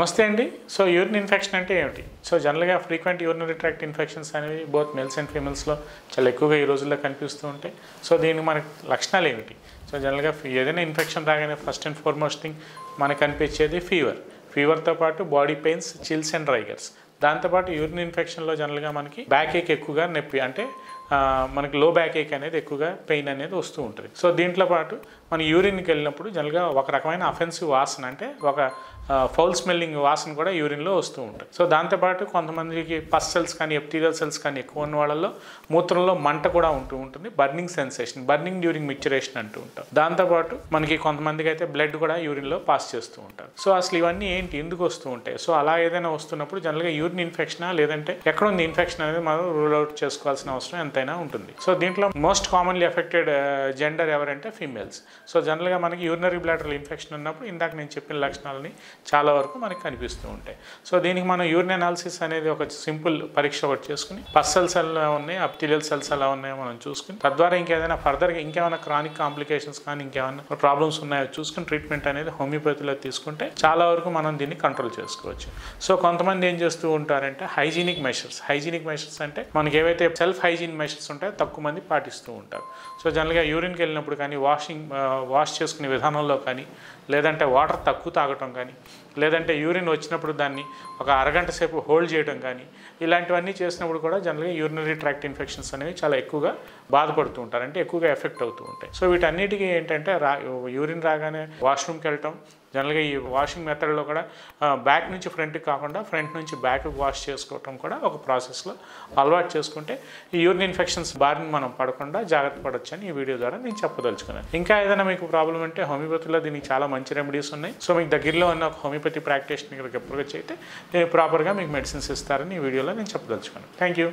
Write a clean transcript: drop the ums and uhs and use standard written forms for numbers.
నమస్తే అండి. So urine infection అంటే ఏమిటి? సో జనరల్‌గా ఫ్రీక్వెంట్ యూరినరీ ట్రాక్ట్ ఇన్ఫెక్షన్స్ అనేవి బోత్ మేల్స్ అండ్ ఫీమేల్స్‌లో చాలా ఎక్కువగా ఈ రోజుల్లో కనిపిస్తూ ఉంటాయి. సో దీనికి మనకి లక్షణాలు ఏమిటి? సో జనరల్‌గా ఏదైనా ఇన్ఫెక్షన్ రాగానే ఫస్ట్ అండ్ ఫార్మోస్ట్ థింగ్ మనకు కనిపించేది ఫీవర్. ఫీవర్‌తో పాటు బాడీ పెయిన్స్, చిల్స్ అండ్ రైగర్స్. దాంతోపాటు యూరిన్ ఇన్ఫెక్షన్లో జనరల్‌గా మనకి బ్యాక్ ఏక్ ఎక్కువగా నొప్పి అంటే మనకి లో బ్యాక్ ఏక్ అనేది ఎక్కువగా పెయిన్ అనేది వస్తూ ఉంటుంది. సో దీంట్లో పాటు మన యూరిన్కి వెళ్ళినప్పుడు జనరల్గా ఒక రకమైన అఫెన్సివ్ వాసన అంటే ఒక ఫౌల్ స్మెల్లింగ్ వాసన కూడా యూరిన్లో వస్తూ ఉంటుంది. సో దాంతోపాటు కొంతమందికి పస్ సెల్స్ కానీ ఎప్థీలియల్ సెల్స్ కానీ ఎక్కువ ఉన్న వాళ్ళలో మూత్రంలో మంట కూడా ఉంటూ ఉంటుంది. బర్నింగ్ సెన్సేషన్, బర్నింగ్ డ్యూరింగ్ మిక్చరేషన్ అంటూ ఉంటాం. దాంతోపాటు మనకి కొంతమందికి అయితే బ్లడ్ కూడా యూరిన్లో పాస్ చేస్తూ ఉంటారు. సో అసలు ఇవన్నీ ఏంటి, ఎందుకు వస్తూ ఉంటాయి? సో అలా ఏదైనా వస్తున్నప్పుడు జనరల్గా యూరిన్ ఇన్ఫెక్షనా లేదంటే ఎక్కడ ఉంది ఇన్ఫెక్షన్ అనేది మనం రూల్ అవుట్ చేసుకోవాల్సిన అవసరం ఎంతైనా ఉంటుంది. సో దీంట్లో మోస్ట్ కామన్లీ ఎఫెక్టెడ్ జెండర్ ఎవరంటే ఫీమేల్స్. సో జనరల్గా మనకి యూరినరీ బ్లాడర్ ఇన్ఫెక్షన్ ఉన్నప్పుడు ఇందాక నేను చెప్పిన లక్షణాలని చాలా వరకు మనకి కనిపిస్తూ ఉంటాయి. సో దీనికి మనం యూరిన్ అనాలిసిస్ అనేది ఒక సింపుల్ పరీక్ష ఒకటి చేసుకుని పస్ సెల్స్ ఎలా ఉన్నాయి, ఎపిథీలియల్ సెల్స్ ఎలా ఉన్నాయో మనం చూసుకుని తద్వారా ఇంకేదైనా ఫర్దర్గా ఇంకేమైనా క్రానిక్ కాంప్లికేషన్స్ కానీ ఇంకేమైనా ప్రాబ్లమ్స్ ఉన్నాయో చూసుకుని ట్రీట్మెంట్ అనేది హోమియోపతిలో తీసుకుంటే చాలా వరకు మనం దీన్ని కంట్రోల్ చేసుకోవచ్చు. సో కొంతమంది ఏం చేస్తూ ఉంటారంటే హైజీనిక్ మెషర్స్ అంటే మనకి ఏవైతే సెల్ఫ్ హైజీన్ మెషర్స్ ఉంటాయో తక్కువ మంది పాటిస్తూ ఉంటారు. సో జనరల్గా యూరిన్కి వెళ్ళినప్పుడు కానీ వాష్ చేసుకునే విధానంలో కానీ లేదంటే వాటర్ తక్కువ తాగటం కానీ లేదంటే యూరిన్ వచ్చినప్పుడు దాన్ని ఒక అరగంట సేపు హోల్డ్ చేయడం కానీ ఇలాంటివన్నీ చేసినప్పుడు కూడా జనరల్గా యూరినరీ ట్రాక్ట్ ఇన్ఫెక్షన్స్ అనేవి చాలా ఎక్కువగా బాధపడుతూ ఉంటారు, అంటే ఎక్కువగా ఎఫెక్ట్ అవుతూ ఉంటాయి. సో వీటన్నిటికీ ఏంటంటే యూరిన్ రాగానే వాష్రూమ్కి వెళ్ళటం, జనరల్గా ఈ వాషింగ్ మెథడ్లో కూడా బ్యాక్ నుంచి ఫ్రంట్కి కాకుండా ఫ్రంట్ నుంచి బ్యాక్కి వాష్ చేసుకోవటం కూడా ఒక ప్రాసెస్లో అలవాటు చేసుకుంటే ఈ యూరిన్ ఇన్ఫెక్షన్స్ బారిన మనం పడకుండా జాగ్రత్త పడవచ్చు అని ఈ వీడియో ద్వారా నేను చెప్పదలుచుకున్నాను. ఇంకా ఏదైనా మీకు ప్రాబ్లం అంటే హోమియోపతిలో దీనికి చాలా మంచి రెమెడీస్ ఉన్నాయి. సో మీకు దగ్గరలో ఉన్న ఒక హోమియోపతి ప్రాక్టీషనర్కి అప్రోచ్ అయితే నేను ప్రాపర్గా మీకు మెడిసిన్స్ ఇస్తారని ఈ వీడియోలో నేను చెప్పదలుచుకున్నాను. Thank you.